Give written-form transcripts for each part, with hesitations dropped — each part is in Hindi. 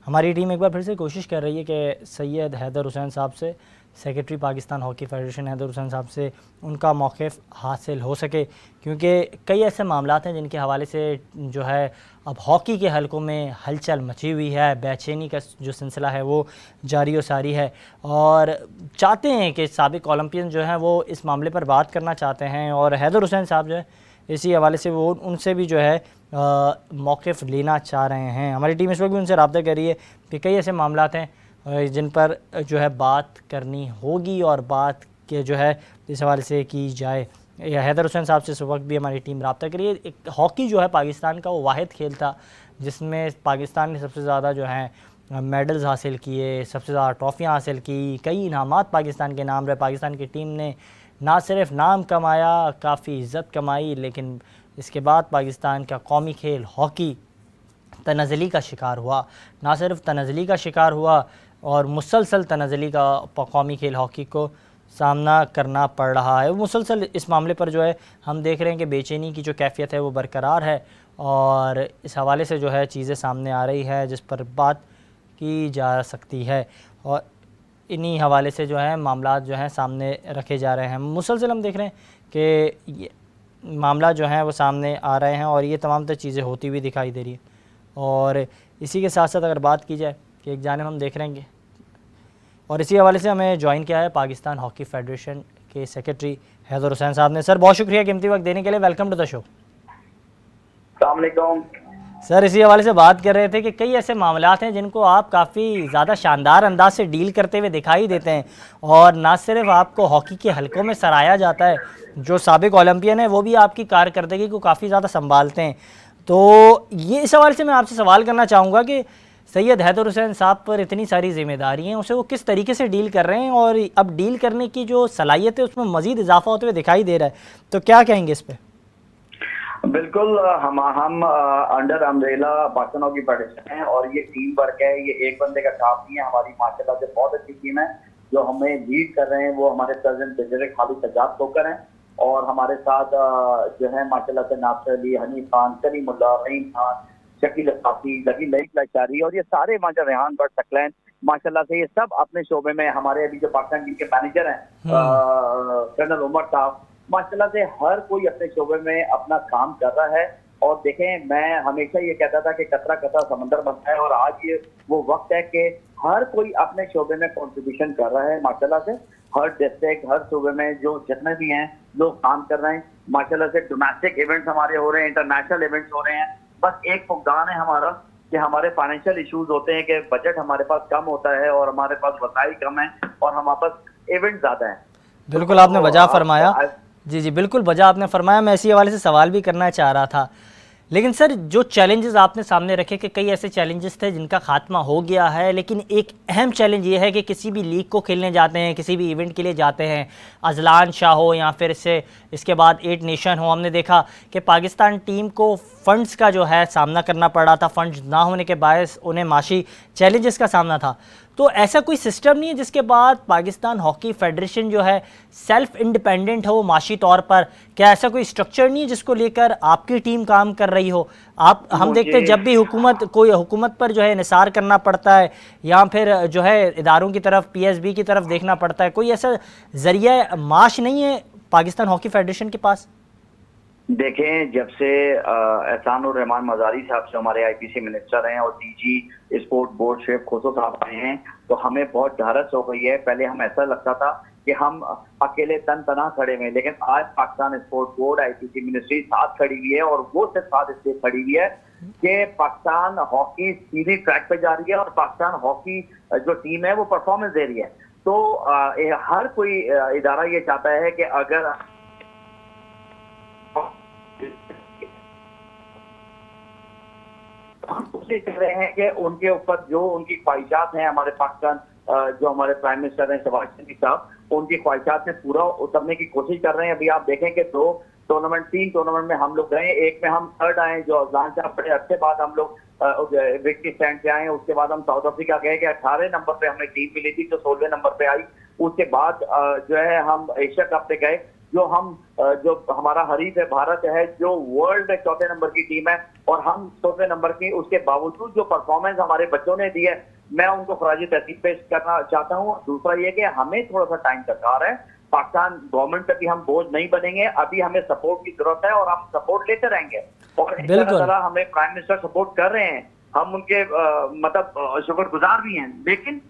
हमारी टीम एक बार फिर से कोशिश कर रही है कि सैयद हैदर हुसैन साहब से, secretary Pakistan hockey federation Haider Hussain sahab से उनका मौक़िफ़ हासिल हो सके, क्योंकि कई ऐसे मामलात हैं जिनके हवाले से जो है अब हॉकी के हलकों में हलचल मची हुई है, बेचैनी का जो सिलसिला है वो जारी व सारी है, और चाहते हैं कि साबिक़ ओलंपियन जो हैं वो इस मामले पर बात करना चाहते हैं, और हैदर हुसैन साहब जो है इसी हवाले से वो उनसे भी जो है मौक़िफ़ लेना चाह रहे हैं। हमारी टीम इस वक्त भी उनसे रब्ता कर रही है कि कई ऐसे मामलात हैं जिन पर जो है बात करनी होगी और बात के जो है इस हवाले से की जाए। हैदर हुसैन साहब से इस वक्त भी हमारी टीम रब्ता करिए। एक हॉकी जो है पाकिस्तान का वो वाहिद खेल था जिसमें पाकिस्तान ने सबसे ज़्यादा जो है मेडल्स हासिल किए, सबसे ज़्यादा ट्रॉफ़ियाँ हासिल की, कई इनामात पाकिस्तान के नाम रहे। पाकिस्तान की टीम ने ना सिर्फ नाम कमाया, काफ़ी इज़्ज़त कमाई, लेकिन इसके बाद पाकिस्तान का कौमी खेल हॉकी तनाज़ली का शिकार हुआ। ना सिर्फ तनाज़ली का शिकार हुआ और मुसलसल तनाज़ली का कौमी खेल हॉकी को सामना करना पड़ रहा है। मुसलसल इस मामले पर जो है हम देख रहे हैं कि बेचैनी की जो कैफ़ियत है वो बरकरार है, और इस हवाले से जो है चीज़ें सामने आ रही है जिस पर बात की जा सकती है, और इन्हीं हवाले से जो है मामला जो हैं सामने रखे जा रहे हैं। मुसलसल हम देख रहे हैं कि ये मामला जो हैं वो सामने आ रहे हैं और ये तमाम तर चीज़ें होती हुई दिखाई दे रही है। और इसी के साथ साथ अगर बात की जाए कि एक जानिब हम देख रहे हैं, और इसी हवाले से हमें ज्वाइन किया है पाकिस्तान हॉकी फेडरेशन के सेक्रेटरी हैदर हुसैन साहब ने। सर बहुत शुक्रिया कीमती वक्त देने के लिए, वेलकम टू द शो। अस्सलाम वालेकुम सर इसी हवाले से बात कर रहे थे कि कई ऐसे मामलात हैं जिनको आप काफ़ी ज़्यादा शानदार अंदाज से डील करते हुए दिखाई देते हैं, और ना सिर्फ आपको हॉकी के हलकों में सराहा जाता है, जो साबिक ओलंपियन है वो भी आपकी कारकर्दगी को काफ़ी ज़्यादा संभालते हैं। तो ये इस हवाले से मैं आपसे सवाल करना चाहूँगा कि सैयद हैदर हुसैन साहब पर इतनी सारी जिम्मेदारी हैं, उसे वो किस तरीके से डील कर रहे हैं, और अब डील करने की जो सलाहियत है उसमें मज़ीद इजाफा होते हुए दिखाई दे रहा है, तो क्या कहेंगे इस पर? बिल्कुल हम under umbrella Pakistan hockey federation है और ये टीम वर्क है। ये एक बंदे का काम नहीं है। हमारी माशाल्लाह से बहुत अच्छी टीम है। जो हमें लीड कर रहे हैं वो हमारे प्रेसिडेंट ब्रिगेडियर खालिद सज्जाद खोकर हैं, और हमारे साथ जो है माशाल्लाह से नासिर अली, हनीफ खान, करीमुल्लाह, रहीम खान, शकील असाफी, लकी लईक लाचारी, और ये सारे माशा रेहान बट सकलैन माशाल्लाह से ये सब अपने शोबे में। हमारे अभी जो पाकिस्तान टीम के मैनेजर हैं कर्नल उमर साहब, माशाल्लाह से हर कोई अपने शोबे में अपना काम कर रहा है। और देखें, मैं हमेशा ये कहता था कि कतरा कतरा समंदर बनता है, और आज ये वो वक्त है कि हर कोई अपने शोबे में कंट्रीब्यूशन कर रहा है। माशाल्लाह से हर डिस्ट्रिक्ट, हर शोबे में जो जितने भी हैं लोग काम कर रहे हैं। माशाल्लाह से डोमेस्टिक इवेंट्स हमारे हो रहे हैं, इंटरनेशनल इवेंट्स हो रहे हैं। बस एक फुकदान है हमारा कि हमारे फाइनेंशियल इश्यूज होते हैं कि बजट हमारे पास कम होता है और हमारे पास वसाइल कम है और हमारे पास इवेंट ज्यादा है। बिल्कुल आपने वजह फरमाया। जी बिल्कुल वजह आपने फरमाया। मैं इसी हवाले से सवाल भी करना चाह रहा था, लेकिन सर जो चैलेंजेस आपने सामने रखे कि कई ऐसे चैलेंजेस थे जिनका खात्मा हो गया है, लेकिन एक अहम चैलेंज ये है कि किसी भी लीग को खेलने जाते हैं, किसी भी इवेंट के लिए जाते हैं, अजलान शाह हो या फिर इसके बाद 8 नेशन हो, हमने देखा कि पाकिस्तान टीम को फ़ंड्स का जो है सामना करना पड़ रहा था। फ़ंड्स ना होने के बायस उन्हें माशी चैलेंजेस का सामना था। तो ऐसा कोई सिस्टम नहीं है जिसके बाद पाकिस्तान हॉकी फेडरेशन जो है सेल्फ इंडिपेंडेंट हो माशी तौर पर? क्या ऐसा कोई स्ट्रक्चर नहीं है जिसको लेकर आपकी टीम काम कर रही हो? हम देखते हैं जब भी कोई हुकूमत पर जो है निसार करना पड़ता है या फिर जो है इदारों की तरफ, पीएसबी की तरफ देखना पड़ता है, कोई ऐसा जरिया माश नहीं है पाकिस्तान हॉकी फेडरेशन के पास? देखें, जब से एहसानुर रहमान मजारी साहब से हमारे आईपीसी मिनिस्टर हैं और DG sport board Sheikh Khoso sahab आए हैं, तो हमें बहुत ढारस हो गई है। पहले हम ऐसा लगता था कि हम अकेले तन तना खड़े हुए, लेकिन आज Pakistan sport board, IPC ministry साथ खड़ी हुई है, और वो सिर्फ साथ इसलिए खड़ी हुई है कि पाकिस्तान हॉकी सीधी ट्रैक पे जा रही है और पाकिस्तान हॉकी जो टीम है वो परफॉर्मेंस दे रही है। तो हर कोई इदारा ये चाहता है कि अगर कह रहे हैं कि उनके ऊपर जो उनकी ख्वाहिशात हैं, हमारे पाकिस्तान जो हमारे प्राइम मिनिस्टर हैं शहबाज शरीफ साहब, उनकी ख्वाहिशात में पूरा उतरने की कोशिश कर रहे हैं। अभी आप देखें कि 3 टूर्नामेंट में हम लोग गए, एक में हम थर्ड आए, जो अजलान से बड़े अच्छे बाद हम लोग विक्ट्री स्टैंड पे आए। उसके बाद हम साउथ अफ्रीका गए कि 18 नंबर पे हमें टीम मिली थी जो 16वें नंबर पे आई। उसके बाद जो है हम एशिया कप पे गए जो हमारा हरीफ है भारत है, जो वर्ल्ड में चौथे नंबर की टीम है, और हम चौथे नंबर की, उसके बावजूद जो परफॉर्मेंस हमारे बच्चों ने दी है, मैं उनको खराज तहसीन पेश करना चाहता हूँ। दूसरा ये कि हमें थोड़ा सा टाइम दरकार है, पाकिस्तान गवर्नमेंट पे भी हम बोझ नहीं बनेंगे, अभी हमें सपोर्ट की जरूरत है और हम सपोर्ट लेते रहेंगे। और बिल्कुल हमें प्राइम मिनिस्टर सपोर्ट कर रहे हैं, हम उनके मतलब शुक्रगुजार भी हैं, लेकिन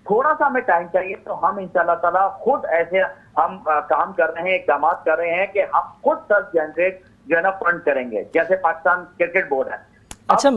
थोड़ा सा हमें टाइम चाहिए। तो हम इंशाल्लाह ताला खुद ऐसे हम काम कर रहे हैं, इकदाम कर रहे हैं कि हम खुद सेल्फ जनरेट जो है ना फंड करेंगे, जैसे पाकिस्तान क्रिकेट बोर्ड है। अच्छा,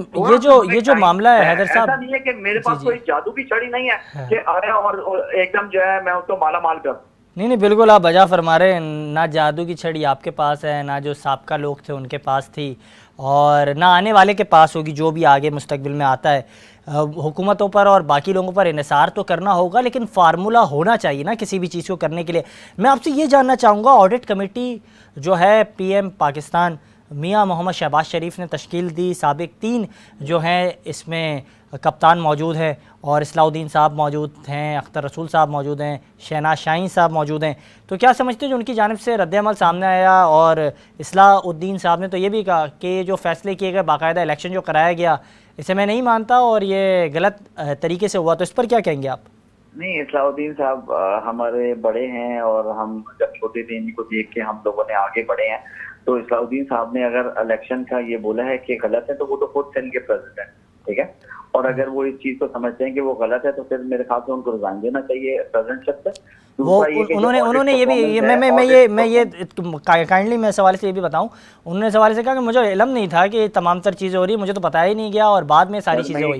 ये जो मामला है हैदर साहब, ऐसा नहीं है कि मेरे पास कोई जादू की छड़ी नहीं है कि अरे और एकदम जो है मैं उसको माला माल कर। नहीं, बिल्कुल आप बजा फरमा रहे हैं। ना जादू की छड़ी आपके पास है, ना जो साबका लोग थे उनके पास थी, और ना आने वाले के पास होगी, जो भी आगे मुस्तकबिल में आता है। हुकूमतों पर और बाकी लोगों पर इन्हिसार तो करना होगा, लेकिन फार्मूला होना चाहिए ना किसी भी चीज़ को करने के लिए। मैं आपसे ये जानना चाहूँगा, ऑडिट कमेटी जो है पीएम पाकिस्तान मियां मोहम्मद शहबाज शरीफ ने तश्कील दी, साबिक 3 जो हैं इसमें कप्तान मौजूद है, और इस्लाउद्दीन साहब मौजूद हैं, अख्तर रसूल साहब मौजूद हैं, शहनाज शाहीन साहब मौजूद हैं। तो क्या समझते हैं जो उनकी जानिब से रद्द-ए-अमल सामने आया, और इस्लाउद्दीन साहब ने तो ये भी कहा कि जो फ़ैसले किए गए, बाकायदा इलेक्शन जो कराया गया, इसे मैं नहीं मानता और ये गलत तरीके से हुआ। तो इस पर क्या कहेंगे आप? नहीं, इस्लाउद्दीन साहब हमारे बड़े हैं, और हम जब छोटे थे इनको देख के हम लोगों ने आगे बढ़े हैं। तो इस्लाउद्दीन साहब ने अगर इलेक्शन का ये बोला है कि गलत है, तो वो तो खुद सिंध के प्रेसिडेंट, ठीक है, और अगर वो इस चीज को समझते हैं कि वो गलत है, तो फिर मेरे ख्याल से उनको रिजाइन देना चाहिए प्रेसिडेंटशिप से। वो उन्होंने ये भी ये काइंडली मैं सवाल से ये भी बताऊं, उन्होंने सवाल से कहा कि मुझे इल्म नहीं था कि तमाम तर चीज़ें हो रही है, मुझे तो पता ही नहीं गया, और बाद में सारी चीज़ें हुई।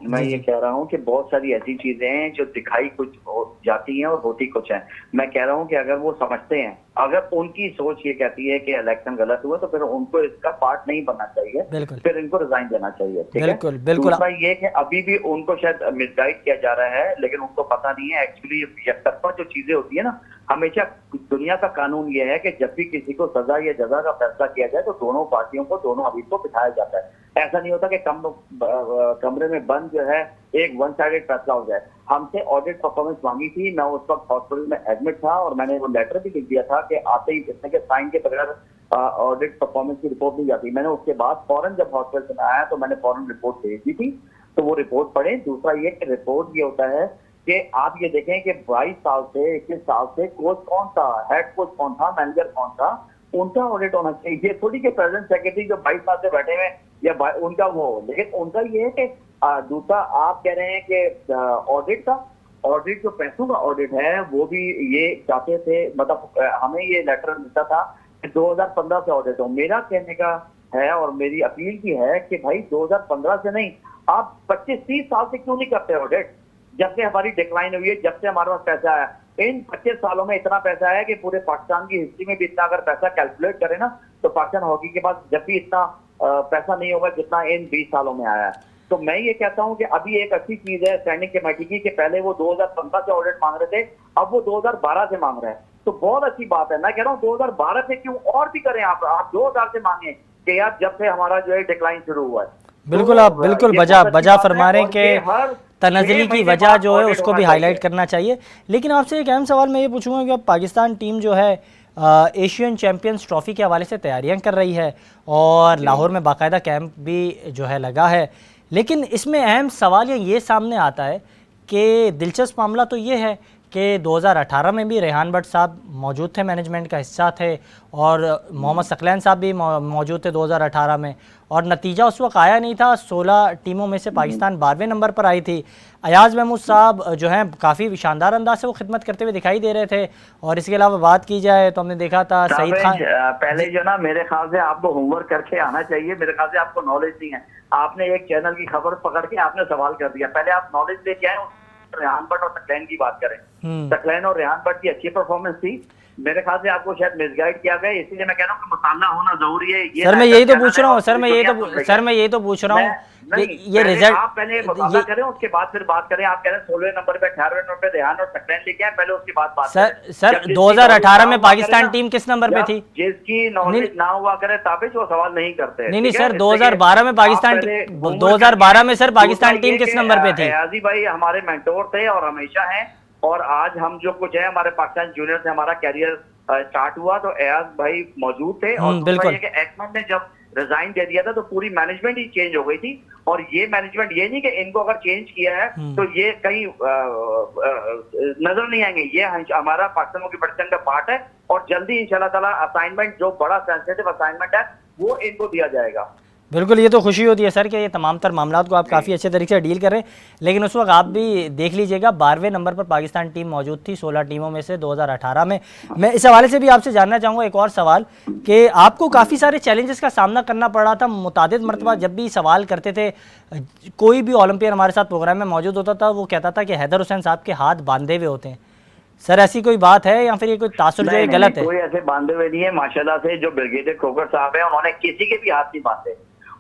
मैं ये कह रहा हूँ कि बहुत सारी ऐसी चीजें हैं जो दिखाई कुछ हो जाती हैं और होती कुछ है। मैं कह रहा हूँ कि अगर वो समझते हैं, अगर उनकी सोच ये कहती है कि इलेक्शन गलत हुआ, तो फिर उनको इसका पार्ट नहीं बनना चाहिए, फिर इनको रिजाइन देना चाहिए, ठीक है। बिल्कुल। दूसरा ये कि अभी भी उनको शायद मिसगाइड किया जा रहा है, लेकिन उनको पता नहीं है एक्चुअली एकतरफा जो चीजें होती है ना, हमेशा दुनिया का कानून ये है कि जब भी किसी को सजा या जजा का फैसला किया जाए, तो दोनों पार्टियों को, दोनों हबीब को बिठाया जाता है। ऐसा नहीं होता कि कमरे में बंद जो है एक वन साइडेड फैसला हो जाए। हमसे ऑडिट परफॉर्मेंस मांगी थी, मैं उस वक्त हॉस्पिटल में एडमिट था, और मैंने वो लेटर भी लिख दिया था कि आते ही जिसने के साइन के बगैर ऑडिट परफॉर्मेंस की रिपोर्ट नहीं जाती। मैंने उसके बाद फौरन जब हॉस्पिटल से आया, तो मैंने फौरन रिपोर्ट भेज दी थी, तो वो रिपोर्ट पढ़े। दूसरा ये कि रिपोर्ट ये होता है कि आप ये देखें कि 22 साल से 21 साल से कोच कौन था, हेड कोच कौन था, मैनेजर कौन था, उनका ऑडिट होना चाहिए। ये थोड़ी के प्रेजेंट सेक्रेटरी जो 22 साल से बैठे हुए या उनका वो, लेकिन उनका ये है कि दूसरा आप कह रहे हैं कि ऑडिट जो पैसों का ऑडिट है, वो भी ये चाहते थे, मतलब हमें ये लेटर मिलता था कि 2015 से ऑडिट हो। मेरा कहने का है और मेरी अपील की है कि भाई 2015 से नहीं, आप 25-30 साल से क्यों नहीं करते ऑडिट? जब से हमारी डिक्लाइन हुई है, जब से हमारे पास पैसा आया, इन 25 सालों में इतना पैसा आया कि पूरे पाकिस्तान की हिस्ट्री में भी इतना अगर पैसा कैलकुलेट करें ना, तो पाकिस्तान हॉकी के पास जब भी इतना पैसा नहीं होगा जितना इन 20 सालों में आया है। तो मैं ये कहता हूं कि अभी एक अच्छी चीज है स्टैंडिंग कमेटी की कि पहले वो 2015 से ऑडिट मांग रहे थे, अब वो 2012 से मांग रहे हैं, तो बहुत अच्छी बात है। मैं कह रहा हूँ 2012 से क्यों और भी करें, आप 2000 से मांगे कि यार जब से हमारा जो है डिक्लाइन शुरू हुआ है। बिल्कुल, तो आप बिल्कुल बजा फरमा रहे हैं कि तनज़ली की वजह जो है उसको भी हाईलाइट करना चाहिए। लेकिन आपसे एक अहम सवाल मैं ये पूछूंगा कि अब पाकिस्तान टीम जो है एशियन चैम्पियंस ट्रॉफ़ी के हवाले से तैयारियां कर रही है, और लाहौर में बाकायदा कैंप भी जो है लगा है, लेकिन इसमें अहम सवाल ये सामने आता है कि दिलचस्प मामला तो ये है कि 2018 में भी रेहान भट्ट साहब मौजूद थे, मैनेजमेंट का हिस्सा थे, और मोहम्मद सकलैन साहब भी मौजूद थे 2018 में, और नतीजा उस वक्त आया नहीं था। 16 टीमों में से पाकिस्तान 12वें नंबर पर आई थी। अयाज महमूद साहब जो हैं काफ़ी शानदार अंदाज से वो खिदमत करते हुए दिखाई दे रहे थे, और इसके अलावा बात की जाए तो हमने देखा था सईद खान। पहले जो ना, मेरे ख्याल से आपको होमवर्क करके आना चाहिए, मेरे ख्याल से आपको नॉलेज नहीं है। आपने एक चैनल की खबर पकड़ के आपने सवाल कर दिया, पहले आप नॉलेज लेके आए। रेहान भट्ट और सकलैन की बात करें, सकलैन और रेहान भट्ट की अच्छी परफॉर्मेंस थी, मेरे ख्याल से आपको शायद मिसगाइड किया गया, इसलिए मैं कह रहा हूँ कि मुताला होना जरूरी है। सर मैं यही तो पूछ रहा हूँ, सर मैं यही तो पूछ रहा हूँ ये रिजल्ट। आप पहले मुताला करें, उसके बाद फिर बात करें। आप कह रहे हैं 16वें नंबर पे 18वें नंबर पे रेहान और सकलैन लेके आए, पहले उसके बाद बात करें। सर 2018 में पाकिस्तान टीम किस नंबर पे थी? जिसकी नॉलेज ना हुआ करे ताबिश वो सवाल नहीं करते। नहीं सर, 2012 में पाकिस्तान 2012 में सर पाकिस्तान टीम किस नंबर पे थी? अयाजी भाई हमारे मेंटोर थे और हमेशा हैं, और आज हम जो कुछ है हमारे पाकिस्तान जूनियर से हमारा कैरियर स्टार्ट हुआ तो एयाज भाई मौजूद थे, और दूसरा बिल्कुल। ये कि एक्मैन ने जब रिजाइन दे दिया था तो पूरी मैनेजमेंट ही चेंज हो गई थी। और ये मैनेजमेंट ये नहीं कि इनको अगर चेंज किया है तो ये कहीं नजर नहीं आएंगे, ये हमारा पाकिस्तान हॉकी फेडरेशन का पार्ट है, और जल्दी इंशाल्लाह ताला असाइनमेंट जो बड़ा सेंसिटिव असाइनमेंट है वो इनको दिया जाएगा। बिल्कुल, ये तो खुशी होती है सर कि ये तमाम तर मामलात को आप काफ़ी अच्छे तरीके से डील कर रहे हैं। लेकिन उस वक्त आप भी देख लीजिएगा 12वें नंबर पर पाकिस्तान टीम मौजूद थी 16 टीमों में से 2018 में। मैं इस हवाले से भी आपसे जानना चाहूँगा एक और सवाल कि आपको काफ़ी सारे चैलेंजेस का सामना करना पड़ रहा था। मुतादिद मरतबा जब भी सवाल करते थे, कोई भी ओलंपियन हमारे साथ प्रोग्राम में मौजूद होता था, वो कहता था कि हैदर हुसैन साहब के हाथ बांधे हुए होते हैं। सर ऐसी कोई बात है या फिर ये कोई तासुर जो है गलत है? कोई ऐसे बांधे हुए नहीं है, माशाल्लाह से जो ब्रिगेडियर खोकर साहब हैं उन्होंने किसी के भी हाथ नहीं बांधे,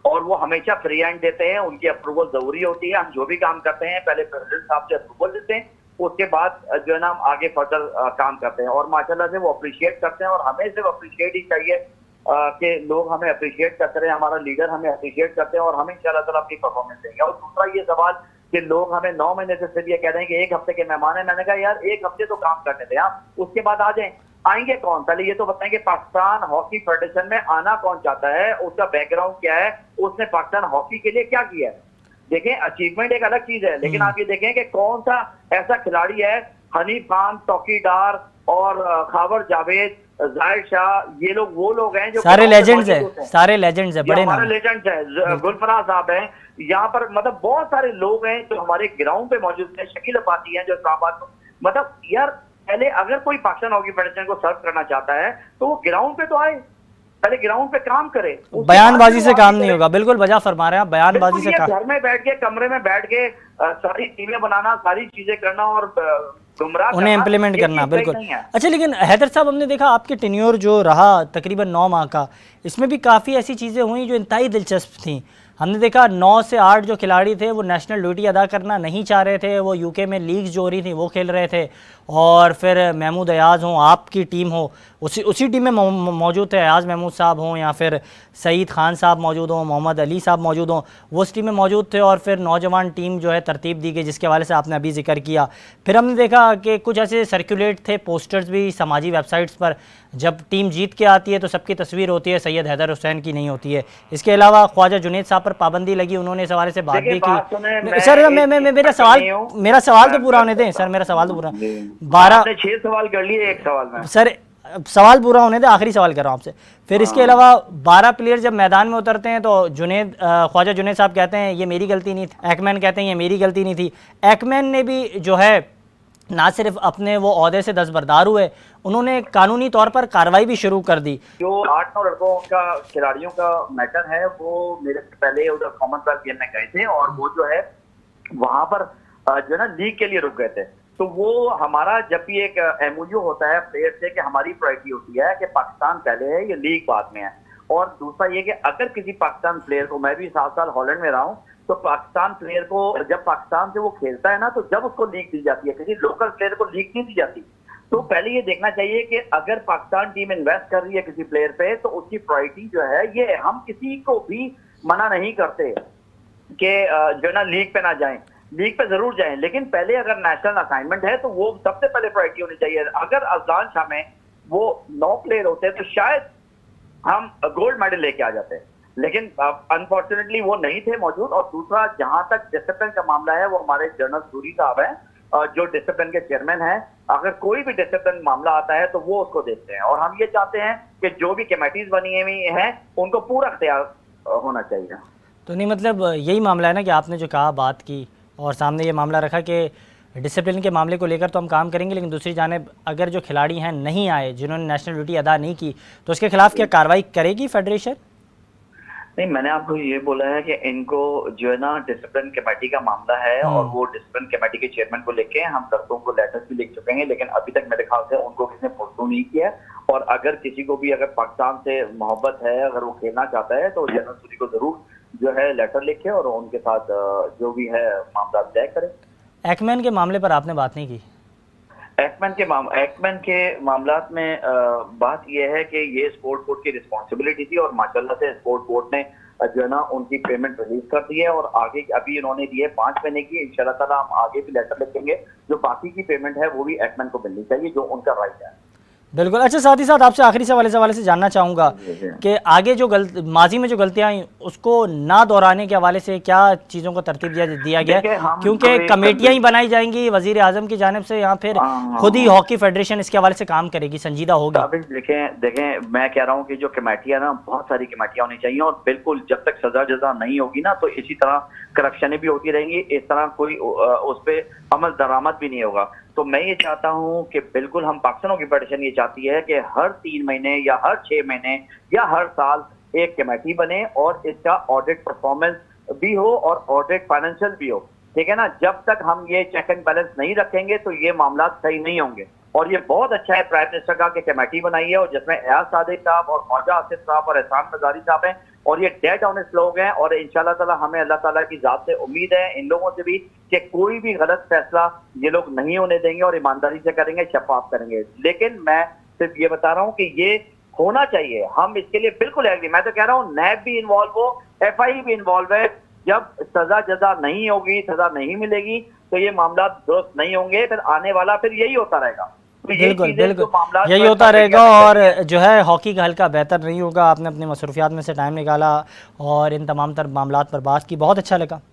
और वो हमेशा फ्री हैंड देते हैं। उनकी अप्रूवल जरूरी होती है। हम जो भी काम करते हैं पहले प्रेसिडेंट साहब से अप्रूवल लेते हैं, उसके बाद जो है ना हम आगे फर्दर काम करते हैं, और माशाल्लाह से वो अप्रिशिएट करते हैं। और हमें सिर्फ अप्रिशिएट ही चाहिए कि लोग हमें अप्रिशिएट करते रहे, हमारा लीडर हमें अप्रिशिएट करते हैं, और हमें इंशाल्लाह ताला अपनी परफॉर्मेंस देंगे। और दूसरा ये सवाल कि लोग हमें 9 महीने से सिर्फ ये कह रहे हैं कि 1 हफ्ते के मेहमान है, मैंने कहा यार 1 हफ्ते तो काम करने दें आप, उसके बाद आ जाएं। आएंगे कौन? पहले ये तो बताएं कि पाकिस्तान हॉकी फेडरेशन में आना कौन चाहता है, उसका बैकग्राउंड क्या है, उसने पाकिस्तान हॉकी के लिए क्या किया है। देखें, अचीवमेंट एक अलग चीज है, लेकिन आप ये देखें कि कौन सा ऐसा खिलाड़ी है, हनीफ खान, चौकीदार और खावर जावेद, जाहिर शाह, ये लोग वो लोग हैं जो सारे लेजेंड्स हैं, सारे लेजेंड्स हैं, बड़े नाम लेजेंड्स हैं। गुलफराज साहब हैं यहाँ पर, मतलब बहुत सारे लोग हैं जो हमारे ग्राउंड पे मौजूद हैं। शकील अफाती हैं जो इस्लामाबाद को, मतलब यार पहले अगर कोई पाकिस्तान हॉकी फेडरेशन को सर्व करना चाहता है तो वो ग्राउंड पे तो आए, पहले ग्राउंड पे काम करे। बयानबाजी से काम नहीं होगा। बिल्कुल वजह फरमा रहे हैं आप, बयानबाजी से घर में बैठ के, कमरे में बैठ के सारी टीमें बनाना, सारी चीजें करना और गुमराह उन्हें इम्प्लीमेंट करना, बिल्कुल। अच्छा, लेकिन हैदर साहब हमने देखा आपके टेन्योर जो रहा तकरीबन 9 माह का, इसमें भी काफ़ी ऐसी चीज़ें हुई जो इंतहाई दिलचस्प थी। हमने देखा 9 से 8 जो खिलाड़ी थे वो नेशनल ड्यूटी अदा करना नहीं चाह रहे थे, वो यूके में लीग्स जो हो रही थी वो खेल रहे थे, और फिर महमूद अयाज हों, आपकी टीम हो, उसी टीम में मौजूद थे, अयाज महमूद साहब हों या फिर सईद खान साहब मौजूद हों, मोहम्मद अली साहब मौजूद हों, वो उस टीम में मौजूद थे। और फिर नौजवान टीम जो है तरतीब दी गई, जिसके हवाले से आपने अभी जिक्र किया। फिर हमने देखा कि कुछ ऐसे सर्कुलेट थे पोस्टर्स भी समाजी वेबसाइट्स पर, जब टीम जीत के आती है तो सबकी तस्वीर होती है, सैयद हैदर हुसैन की नहीं होती है। इसके अलावा ख्वाजा जुनैद साहब पर पाबंदी लगी, उन्होंने इस हवाले से बात भी की। सर मेरा सवाल तो पूरा होने दें सर, मेरा सवाल तो पूरा। 6 सवाल कर लिए एक सवाल में सर, सवाल पूरा होने दे, आखिरी सवाल कर रहा हूँ आपसे। फिर इसके अलावा 12 प्लेयर जब मैदान में उतरते हैं तो ख्वाजा जुनैद साहब कहते हैं ये मेरी गलती नहीं थी, एकमैन कहते हैं ये मेरी गलती नहीं थी। एकमैन ने भी जो है ना सिर्फ अपने वो ओहदे से दस्तबरदार हुए, उन्होंने कानूनी तौर पर कार्रवाई भी शुरू कर दी। जो 8-9 लड़कों का खिलाड़ियों का मैटर है वो मेरे से पहले उधर कॉमनवेल्थ गेम में गए थे, और वो जो है वहां पर जो है ना लीग के लिए रुक गए थे। तो वो हमारा जब भी एक एमओयू होता है प्लेयर से कि हमारी प्रायोरिटी होती है कि पाकिस्तान पहले है, ये लीग बाद में है। और दूसरा ये कि अगर किसी पाकिस्तान प्लेयर को, मैं भी 7 साल हॉलैंड में रहा हूँ, तो पाकिस्तान प्लेयर को जब पाकिस्तान से वो खेलता है ना, तो जब उसको लीग दी जाती है, किसी लोकल प्लेयर को लीग नहीं दी जाती। तो पहले ये देखना चाहिए कि अगर पाकिस्तान टीम इन्वेस्ट कर रही है किसी प्लेयर पे तो उसकी प्रायोरिटी जो है, ये हम किसी को भी मना नहीं करते कि जो ना लीग पे ना जाएं, लीग पे जरूर जाएं, लेकिन पहले अगर नेशनल असाइनमेंट है तो वो सबसे पहले प्रायोरिटी होनी चाहिए। अगर अफगान शाह में वो 9 प्लेयर होते तो शायद हम गोल्ड मेडल लेके आ जाते, लेकिन अनफॉर्चुनेटली वो नहीं थे मौजूद। और दूसरा, जहां तक डिसिप्लिन का मामला है, वो हमारे जनरल सूरी साहब हैं जो डिसिप्लिन के चेयरमैन हैं। अगर कोई भी डिसिप्लिन मामला आता है तो वो उसको देखते हैं, और हम ये चाहते हैं कि जो भी कमेटीज बनी हुई हैं उनको पूरा इख्तियार होना चाहिए। तो नहीं, मतलब यही मामला है ना कि आपने जो कहा, बात की और सामने ये मामला रखा कि डिसिप्लिन के मामले को लेकर तो हम काम करेंगे, लेकिन दूसरी जानिब अगर जो खिलाड़ी हैं नहीं आए, जिन्होंने नेशनल ड्यूटी अदा नहीं की, तो उसके खिलाफ क्या कार्रवाई करेगी फेडरेशन? नहीं, मैंने आपको ये बोला है कि इनको जो है ना डिसिप्लिन कमेटी का मामला है, और वो डिसिप्लिन कमेटी के चेयरमैन को लेके हम दर्शकों को लेटर्स भी लिख चुके हैं, लेकिन अभी तक मेरे ख्याल से उनको किसी ने पुरसू नहीं किया। और अगर किसी को भी अगर पाकिस्तान से मोहब्बत है, अगर वो खेलना चाहता है, तो जनरल सूरी को जरूर जो है लेटर लिखे और उनके साथ जो भी है मामला तय करें। एकमैन के मामले पर आपने बात नहीं की? एक्टमैन के मामलात में बात यह है कि ये स्पोर्ट बोर्ड की रिस्पॉन्सिबिलिटी थी, और माशाल्लाह से स्पोर्ट बोर्ड ने जो है ना उनकी पेमेंट रिलीज कर दी है, और आगे अभी इन्होंने दी है 5 महीने की। इंशाल्लाह ताला हम आगे भी लेटर लिखेंगे, जो बाकी की पेमेंट है वो भी एक्टमैन को मिलनी चाहिए, जो उनका राइट है। बिल्कुल। अच्छा, साथ ही साथ आपसे आखिरी सवाल से जानना चाहूँगा जी, जी। कि आगे जो माजी में जो गलतियाँ आई उसको ना दोहराने के हवाले से क्या चीज़ों को तरतीब दिया गया है, देखिए हम जो क्योंकि एक कमेटियाँ ही बनाई जाएंगी वजीर आजम की जानिब से, या फिर खुद ही हॉकी फेडरेशन इसके हवाले से काम करेगी, संजीदा होगी? अभी देखें देखें मैं कह रहा हूँ कि जो कमेटियां ना, बहुत सारी कमेटियां होनी चाहिए, और बिल्कुल जब तक सजा जजा नहीं होगी ना तो इसी तरह करप्शनें भी होती रहेंगी, इस तरह कोई उस पे अमल दरामद भी नहीं होगा। तो मैं ये चाहता हूँ कि बिल्कुल हम पाकिस्तान हॉकी फेडरेशन ये चाहती है कि हर 3 महीने या हर 6 महीने या हर साल एक कमेटी बने और इसका ऑडिट परफॉर्मेंस भी हो और ऑडिट फाइनेंशियल भी हो, ठीक है ना। जब तक हम ये चेक एंड बैलेंस नहीं रखेंगे तो ये मामला सही नहीं होंगे। और ये बहुत अच्छा है प्राइम मिनिस्टर का कि कमेटी बनाई है, और जिसमें एयाज सादिक साहब और ख्वाजा आसिफ साहब और एहसान मजारी साहब हैं, और ये डेड ऑनेस्ट लोग हैं, और इंशाल्लाह ताला हमें अल्लाह ताला की जात से उम्मीद है इन लोगों से भी कि कोई भी गलत फैसला ये लोग नहीं होने देंगे और ईमानदारी से करेंगे, शफाफ करेंगे। लेकिन मैं सिर्फ ये बता रहा हूँ कि ये होना चाहिए, हम इसके लिए बिल्कुल एग्री। मैं तो कह रहा हूँ नैब भी इन्वॉल्व हो, FI भी इन्वॉल्व है। जब सजा जजा नहीं होगी, सजा नहीं मिलेगी तो ये मामला दुरुस्त नहीं होंगे, फिर आने वाला फिर यही होता रहेगा। तो ये बिल्कुल, चीजें बिल्कुल, जो मामला यही होता रहेगा, और जो है हॉकी का हल्का बेहतर नहीं होगा। आपने अपने मसरूफियात में से टाइम निकाला और इन तमाम तर मामलात पर बात की, बहुत अच्छा लगा।